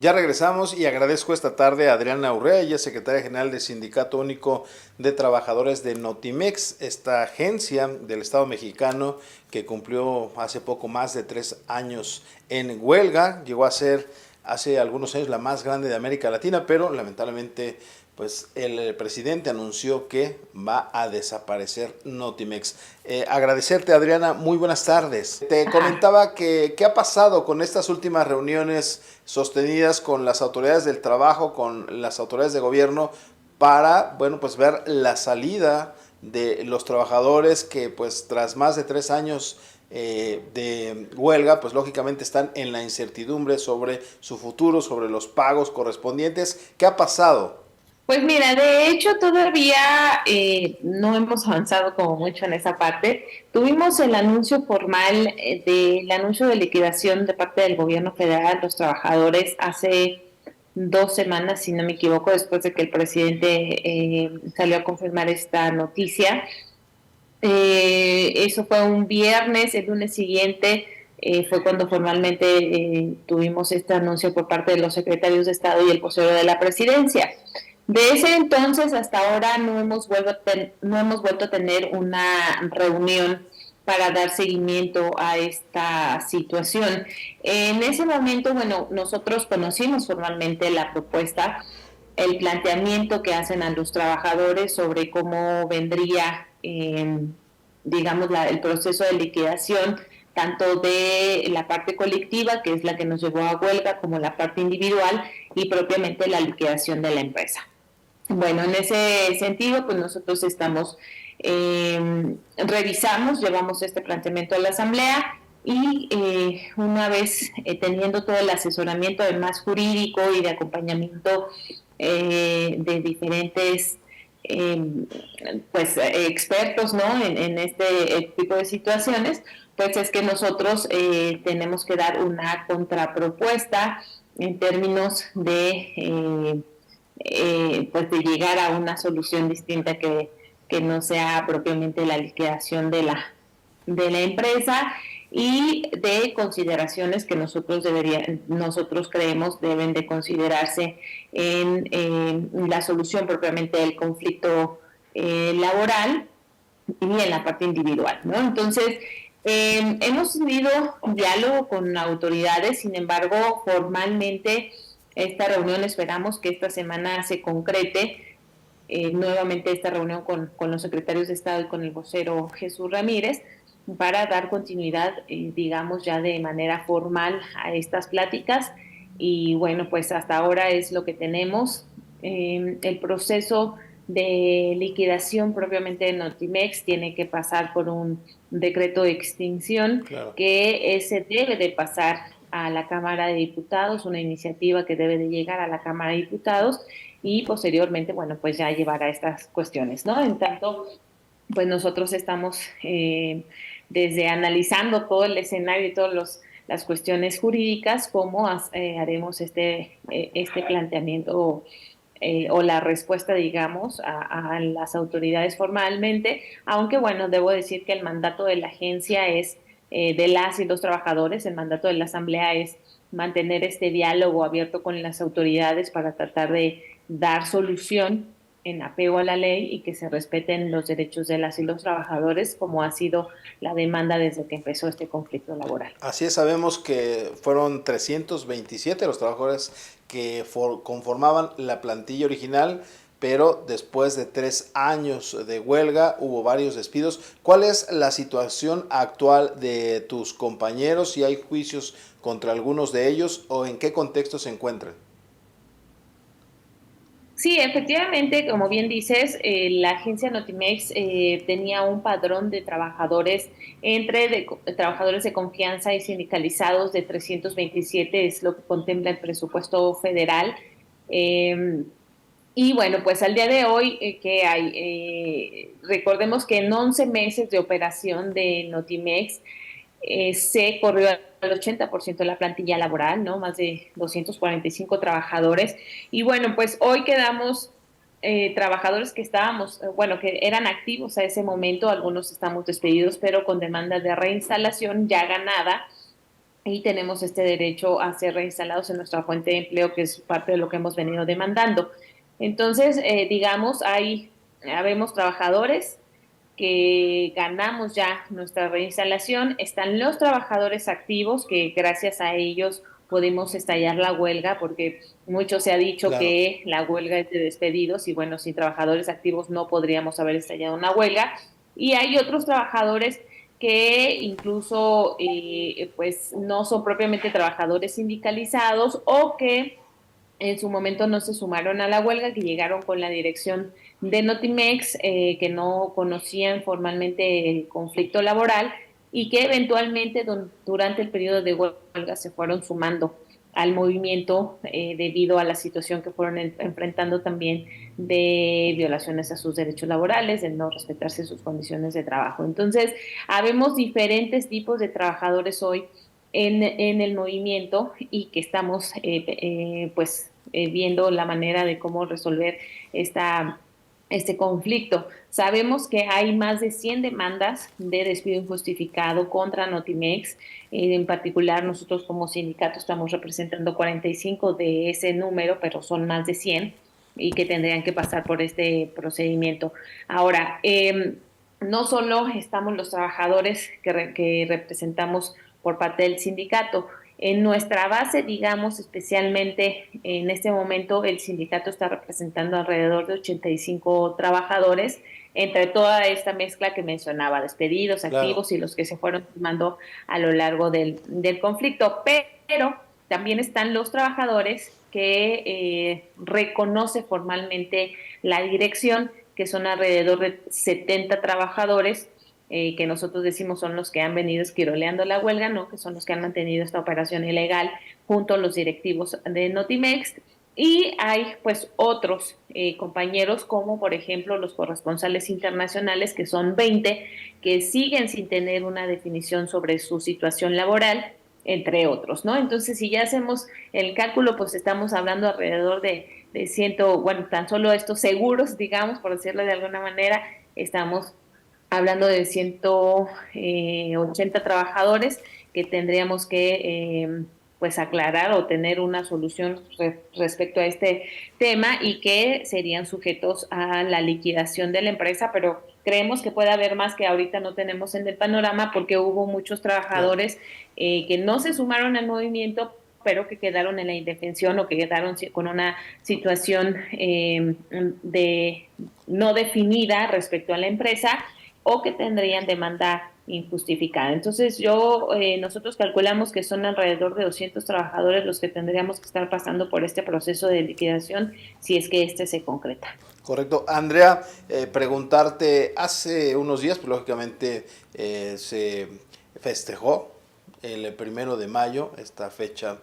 Ya regresamos y agradezco esta tarde a Adriana Urrea, ella es secretaria general del Sindicato Único de Trabajadores de Notimex, esta agencia del Estado mexicano que cumplió hace poco más de 3 años en huelga. Llegó a ser hace algunos años la más grande de América Latina, pero lamentablemente pues el presidente anunció que va a desaparecer Notimex. Agradecerte, Adriana, muy buenas tardes. Te Ajá. comentaba que qué ha pasado con estas últimas reuniones sostenidas con las autoridades del trabajo, con las autoridades de gobierno, para, bueno, pues ver la salida de los trabajadores que pues tras más de 3 años de huelga, pues lógicamente están en la incertidumbre sobre su futuro, sobre los pagos correspondientes. ¿Qué ha pasado? Pues mira, de hecho todavía no hemos avanzado como mucho en esa parte. Tuvimos el anuncio formal del anuncio de liquidación de parte del gobierno federal a los trabajadores hace 2 semanas, si no me equivoco, después de que el presidente salió a confirmar esta noticia. Eso fue un viernes, el lunes siguiente fue cuando formalmente tuvimos este anuncio por parte de los secretarios de Estado y el vocero de la presidencia. De ese entonces hasta ahora no hemos vuelto a tener una reunión para dar seguimiento a esta situación. En ese momento, bueno, nosotros conocimos formalmente la propuesta, el planteamiento que hacen a los trabajadores sobre cómo vendría, digamos, el proceso de liquidación, tanto de la parte colectiva, que es la que nos llevó a huelga, como la parte individual y propiamente la liquidación de la empresa. Bueno, en ese sentido, pues nosotros estamos, revisamos, llevamos este planteamiento a la Asamblea y una vez teniendo todo el asesoramiento además jurídico y de acompañamiento de diferentes pues expertos, ¿no? En este tipo de situaciones, pues es que nosotros tenemos que dar una contrapropuesta en términos de pues de llegar a una solución distinta que no sea propiamente la liquidación de la empresa y de consideraciones que nosotros creemos deben de considerarse en la solución propiamente del conflicto laboral y en la parte individual, ¿no? Entonces, hemos tenido diálogo con autoridades, sin embargo, formalmente esta reunión esperamos que esta semana se concrete nuevamente esta reunión con los secretarios de Estado y con el vocero Jesús Ramírez para dar continuidad, digamos, ya de manera formal a estas pláticas. Y bueno, pues hasta ahora es lo que tenemos. El proceso de liquidación propiamente de Notimex tiene que pasar por un decreto de extinción Claro. que se debe de pasar a la Cámara de Diputados, una iniciativa que debe de llegar a la Cámara de Diputados y posteriormente, bueno, pues ya llevar a estas cuestiones, ¿no? En tanto, pues nosotros estamos desde analizando todo el escenario y todas las cuestiones jurídicas, cómo haremos este planteamiento o la respuesta, digamos, a las autoridades formalmente, aunque bueno, debo decir que el mandato de la agencia es de las y los trabajadores, el mandato de la asamblea es mantener este diálogo abierto con las autoridades para tratar de dar solución en apego a la ley y que se respeten los derechos de las y los trabajadores, como ha sido la demanda desde que empezó este conflicto laboral. Así es, sabemos que fueron 327 los trabajadores que conformaban la plantilla original, pero después de 3 años de huelga hubo varios despidos. ¿Cuál es la situación actual de tus compañeros? ¿Si hay juicios contra algunos de ellos o en qué contexto se encuentran? Sí, efectivamente, como bien dices, la agencia Notimex tenía un padrón de trabajadores trabajadores de confianza y sindicalizados de 327, es lo que contempla el presupuesto federal. Eh, y bueno, pues al día de hoy, que hay, recordemos que en 11 meses de operación de Notimex, se corrió al 80% de la plantilla laboral, ¿no? Más de 245 trabajadores. Y bueno, pues hoy quedamos trabajadores que estábamos, bueno, que eran activos a ese momento, algunos estamos despedidos, pero con demanda de reinstalación ya ganada. y tenemos este derecho a ser reinstalados en nuestra fuente de empleo, que es parte de lo que hemos venido demandando. Entonces, digamos, habemos trabajadores que ganamos ya nuestra reinstalación, están los trabajadores activos que gracias a ellos podemos estallar la huelga, porque mucho se ha dicho Claro. que la huelga es de despedidos y bueno, sin trabajadores activos no podríamos haber estallado una huelga. Y hay otros trabajadores que incluso pues no son propiamente trabajadores sindicalizados o que en su momento no se sumaron a la huelga, que llegaron con la dirección de Notimex, que no conocían formalmente el conflicto laboral y que eventualmente durante el periodo de huelga se fueron sumando al movimiento debido a la situación que fueron enfrentando también de violaciones a sus derechos laborales, de no respetarse sus condiciones de trabajo. Entonces, habemos diferentes tipos de trabajadores hoy en el movimiento y que estamos pues viendo la manera de cómo resolver este conflicto. Sabemos que hay más de 100 demandas de despido injustificado contra Notimex. En particular, nosotros como sindicato estamos representando 45 de ese número, pero son más de 100 y que tendrían que pasar por este procedimiento. Ahora, no solo estamos los trabajadores que representamos por parte del sindicato. En nuestra base, digamos, especialmente en este momento, el sindicato está representando alrededor de 85 trabajadores, entre toda esta mezcla que mencionaba, despedidos, Claro. activos y los que se fueron sumando a lo largo del conflicto. Pero también están los trabajadores que reconoce formalmente la dirección, que son alrededor de 70 trabajadores que nosotros decimos son los que han venido esquiroleando la huelga, ¿no? Que son los que han mantenido esta operación ilegal junto a los directivos de Notimex. Y hay pues otros compañeros como por ejemplo los corresponsales internacionales, que son 20, que siguen sin tener una definición sobre su situación laboral, entre otros, ¿no? Entonces, si ya hacemos el cálculo, pues estamos hablando alrededor de ciento, bueno, tan solo estos seguros, digamos, por decirlo de alguna manera, estamos hablando de 180 trabajadores que tendríamos que pues aclarar o tener una solución respecto a este tema y que serían sujetos a la liquidación de la empresa, pero creemos que puede haber más que ahorita no tenemos en el panorama porque hubo muchos Claro. trabajadores que no se sumaron al movimiento pero que quedaron en la indefensión o que quedaron con una situación de no definida respecto a la empresa o que tendrían demanda injustificada. Entonces nosotros calculamos que son alrededor de 200 trabajadores los que tendríamos que estar pasando por este proceso de liquidación si es que este se concreta. Correcto. Andrea, preguntarte, hace unos días, pues lógicamente se festejó el 1 de mayo, esta fecha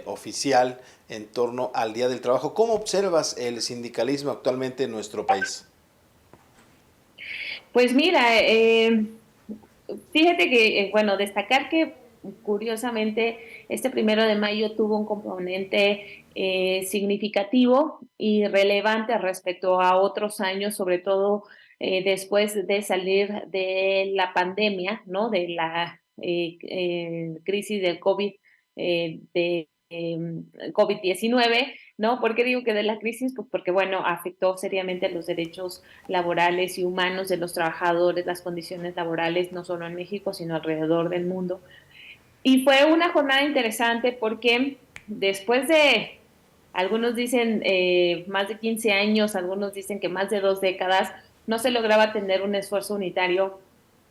oficial en torno al Día del Trabajo. ¿Cómo observas el sindicalismo actualmente en nuestro país? Pues mira, fíjate que, bueno, destacar que curiosamente este 1 de mayo tuvo un componente significativo y relevante respecto a otros años, sobre todo después de salir de la pandemia, ¿no? De la crisis del COVID-19, ¿no? ¿Por qué digo que de la crisis? Pues porque, bueno, afectó seriamente los derechos laborales y humanos de los trabajadores, las condiciones laborales, no solo en México, sino alrededor del mundo. Y fue una jornada interesante porque después de, algunos dicen más de 15 años, algunos dicen que más de 2 décadas, no se lograba tener un esfuerzo unitario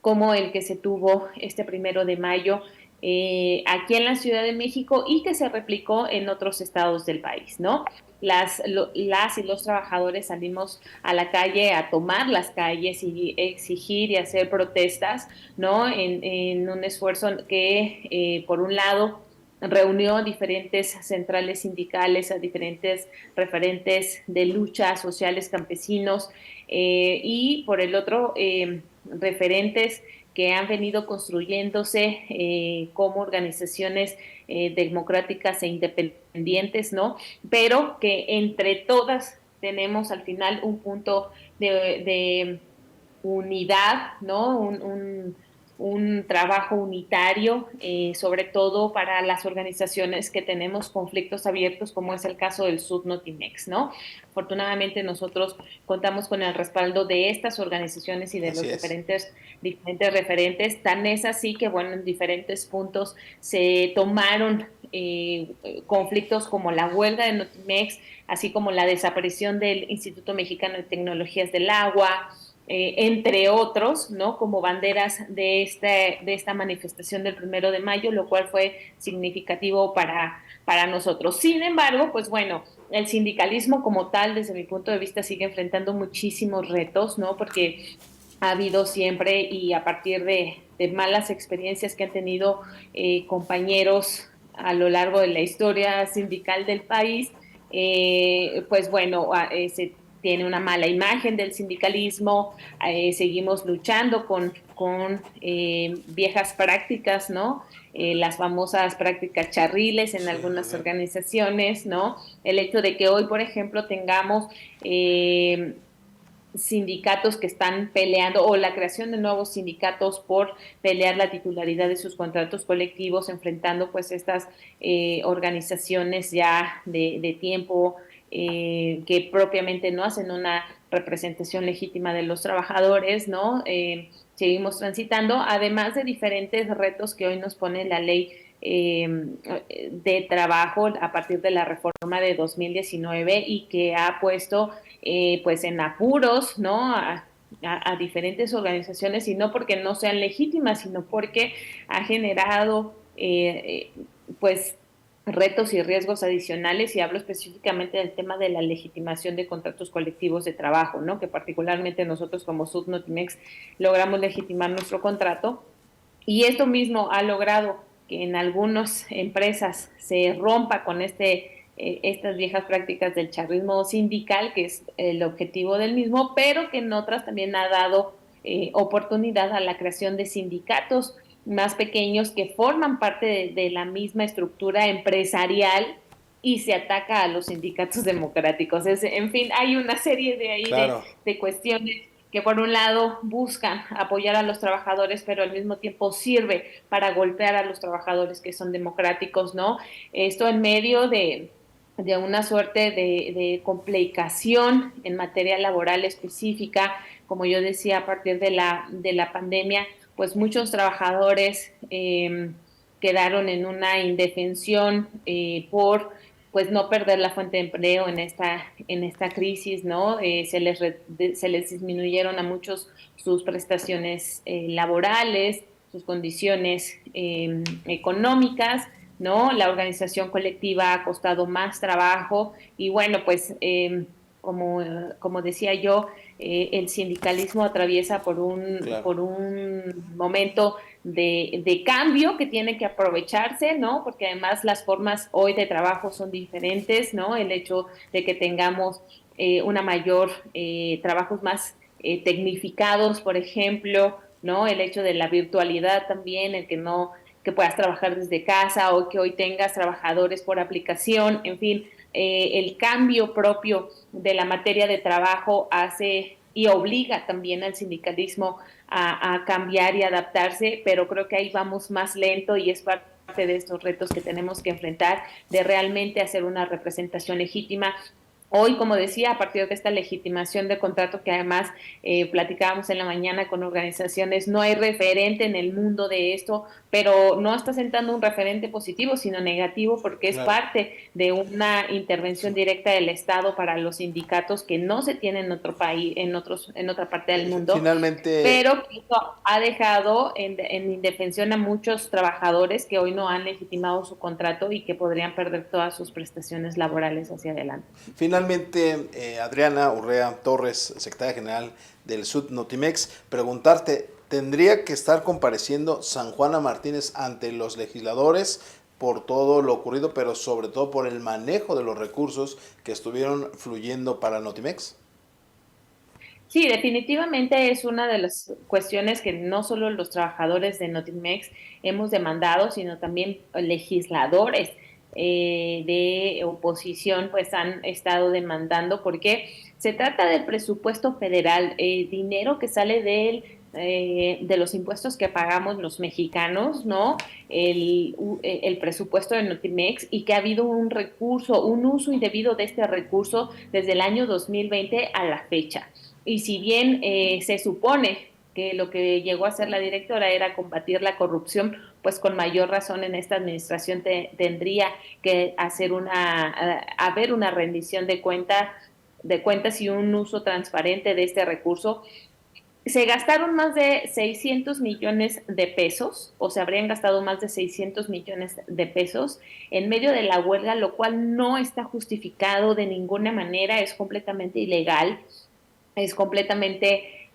como el que se tuvo este 1 de mayo aquí en la Ciudad de México y que se replicó en otros estados del país, ¿no? Las y los trabajadores salimos a la calle a tomar las calles y exigir y hacer protestas, ¿no? En un esfuerzo que, por un lado, reunió a diferentes centrales sindicales, a diferentes referentes de luchas sociales campesinos y por el otro, referentes que han venido construyéndose como organizaciones democráticas e independientes, ¿no? Pero que entre todas tenemos al final un punto de unidad, ¿no? un trabajo unitario, sobre todo para las organizaciones que tenemos conflictos abiertos, como es el caso del Sud-Notimex, ¿no? Afortunadamente nosotros contamos con el respaldo de estas organizaciones y de Así los es. diferentes referentes. Tan es así que, bueno, en diferentes puntos se tomaron conflictos como la huelga de Notimex, así como la desaparición del Instituto Mexicano de Tecnologías del Agua, entre otros, ¿no? Como banderas de esta manifestación del 1 de mayo, lo cual fue significativo para nosotros. Sin embargo, pues bueno, el sindicalismo como tal, desde mi punto de vista, sigue enfrentando muchísimos retos, ¿no? Porque ha habido siempre y a partir de malas experiencias que han tenido compañeros a lo largo de la historia sindical del país, pues bueno, se tiene una mala imagen del sindicalismo, seguimos luchando con viejas prácticas, ¿no? Las famosas prácticas charriles en Sí, sí, algunas sí. organizaciones, ¿no? El hecho de que hoy, por ejemplo, tengamos sindicatos que están peleando o la creación de nuevos sindicatos por pelear la titularidad de sus contratos colectivos, enfrentando pues estas organizaciones ya de tiempo que propiamente no hacen una representación legítima de los trabajadores, ¿no? Seguimos transitando, además de diferentes retos que hoy nos pone la ley de trabajo a partir de la reforma de 2019 y que ha puesto pues en apuros, ¿no? A diferentes organizaciones y no porque no sean legítimas, sino porque ha generado pues retos y riesgos adicionales y hablo específicamente del tema de la legitimación de contratos colectivos de trabajo, ¿no? Que particularmente nosotros como Sudnotimex logramos legitimar nuestro contrato y esto mismo ha logrado que en algunas empresas se rompa con estas viejas prácticas del charrismo sindical, que es el objetivo del mismo, pero que en otras también ha dado oportunidad a la creación de sindicatos más pequeños que forman parte de la misma estructura empresarial y se ataca a los sindicatos democráticos. En fin, hay una serie de ahí Claro. de cuestiones que por un lado buscan apoyar a los trabajadores, pero al mismo tiempo sirve para golpear a los trabajadores que son democráticos, ¿no? Esto en medio de una suerte de complicación en materia laboral específica, como yo decía, a partir de la pandemia, pues muchos trabajadores quedaron en una indefensión por pues no perder la fuente de empleo en esta crisis, ¿no? Se les disminuyeron a muchos sus prestaciones laborales, sus condiciones económicas, ¿no? La organización colectiva ha costado más trabajo y bueno, pues como decía yo, el sindicalismo atraviesa Claro. por un momento de cambio que tiene que aprovecharse, ¿no? Porque además las formas hoy de trabajo son diferentes, ¿no? El hecho de que tengamos una mayor, trabajos más tecnificados, por ejemplo, ¿no? El hecho de la virtualidad también, el que no que puedas trabajar desde casa o que hoy tengas trabajadores por aplicación, en fin, el cambio propio de la materia de trabajo hace y obliga también al sindicalismo a cambiar y adaptarse, pero creo que ahí vamos más lento y es parte de estos retos que tenemos que enfrentar, de realmente hacer una representación legítima. Hoy, como decía, a partir de esta legitimación de contrato que además platicábamos en la mañana con organizaciones, no hay referente en el mundo de esto, pero no está sentando un referente positivo, sino negativo, porque es Claro. parte de una intervención directa del Estado para los sindicatos que no se tienen en otro país, en otra parte del mundo, Finalmente, pero que eso ha dejado en indefensión a muchos trabajadores que hoy no han legitimado su contrato y que podrían perder todas sus prestaciones laborales hacia adelante. Adriana Urrea Torres, secretaria general del Sud Notimex, preguntarte, ¿tendría que estar compareciendo San Juana Martínez ante los legisladores por todo lo ocurrido, pero sobre todo por el manejo de los recursos que estuvieron fluyendo para Notimex? Sí, definitivamente es una de las cuestiones que no solo los trabajadores de Notimex hemos demandado, sino también legisladores de oposición pues han estado demandando porque se trata del presupuesto federal, dinero que sale del de los impuestos que pagamos los mexicanos, ¿no? El presupuesto de Notimex, y que ha habido un recurso, un uso indebido de este recurso desde el año 2020 a la fecha. Y si bien se supone que lo que llegó a hacer la directora era combatir la corrupción, pues con mayor razón en esta administración tendría que haber una rendición de cuentas y un uso transparente de este recurso. Se gastaron más de 600 millones de pesos, o se habrían gastado más de 600 millones de pesos en medio de la huelga, lo cual no está justificado de ninguna manera, es completamente ilegal, es completamente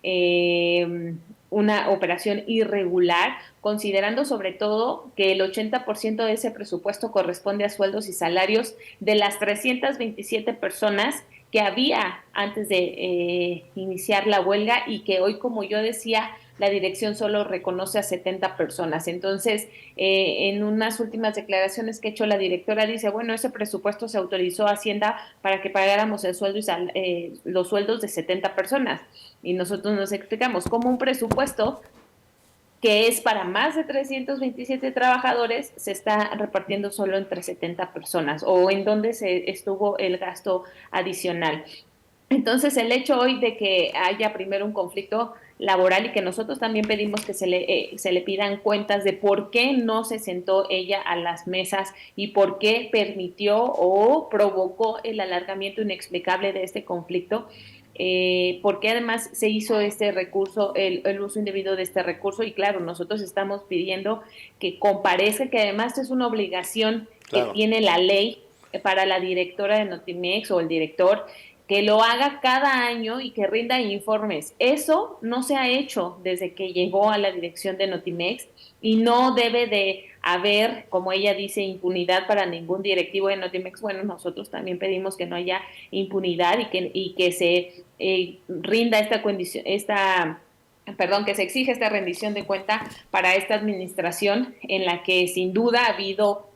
una operación irregular, considerando sobre todo que el 80% de ese presupuesto corresponde a sueldos y salarios de las 327 personas que había antes de iniciar la huelga, y que hoy, como yo decía, la dirección solo reconoce a 70 personas. Entonces, en unas últimas declaraciones que ha hecho la directora, dice, bueno, ese presupuesto se autorizó a Hacienda para que pagáramos el sueldo los sueldos de 70 personas. Y nosotros nos explicamos cómo un presupuesto que es para más de 327 trabajadores, se está repartiendo solo entre 70 personas, o en dónde se estuvo el gasto adicional. Entonces, el hecho hoy de que haya primero un conflicto laboral, y que nosotros también pedimos que se le pidan cuentas de por qué no se sentó ella a las mesas y por qué permitió o provocó el alargamiento inexplicable de este conflicto, porque además se hizo este recurso, el uso indebido de este recurso. Y claro, nosotros estamos pidiendo que comparezca, que además es una obligación que Claro. tiene la ley para la directora de Notimex o el director, que lo haga cada año y que rinda informes. Eso no se ha hecho desde que llegó a la dirección de Notimex, y no debe de haber, como ella dice, impunidad para ningún directivo de Notimex. Bueno, nosotros también pedimos que no haya impunidad, y que se rinda esta condición, perdón, que se exige esta rendición de cuenta para esta administración, en la que sin duda ha habido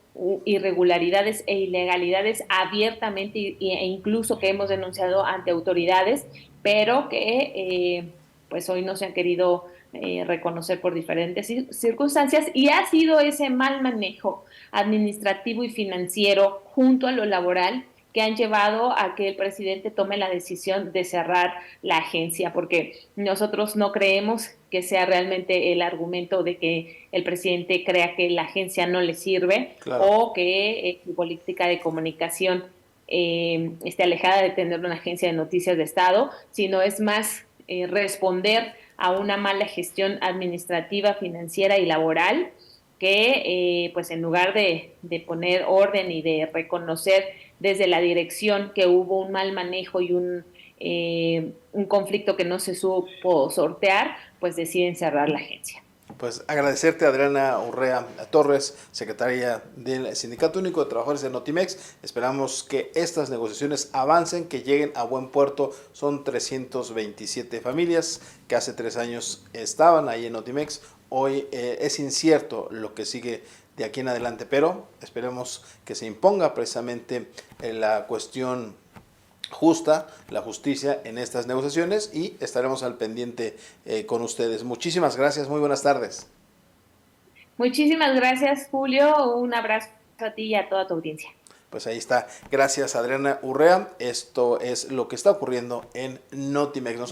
irregularidades e ilegalidades abiertamente, e incluso que hemos denunciado ante autoridades, pero que pues hoy no se han querido reconocer por diferentes circunstancias, y ha sido ese mal manejo administrativo y financiero junto a lo laboral que han llevado a que el presidente tome la decisión de cerrar la agencia, porque nosotros no creemos que sea realmente el argumento de que el presidente crea que la agencia no le sirve, Claro. o que su política de comunicación esté alejada de tener una agencia de noticias de Estado, sino es más responder a una mala gestión administrativa, financiera y laboral, que pues en lugar de poner orden y de reconocer desde la dirección que hubo un mal manejo y un conflicto que no se supo sortear, pues deciden cerrar la agencia. Pues agradecerte, Adriana Urrea Torres, secretaria del Sindicato Único de Trabajadores de Notimex. Esperamos que estas negociaciones avancen, que lleguen a buen puerto. Son 327 familias que hace 3 años estaban ahí en Notimex. Hoy es incierto lo que sigue de aquí en adelante, pero esperemos que se imponga precisamente la cuestión justa, la justicia en estas negociaciones, y estaremos al pendiente con ustedes. Muchísimas gracias, muy buenas tardes. Muchísimas gracias, Julio. Un abrazo a ti y a toda tu audiencia. Pues ahí está. Gracias, Adriana Urrea. Esto es lo que está ocurriendo en Notimex. Nosotros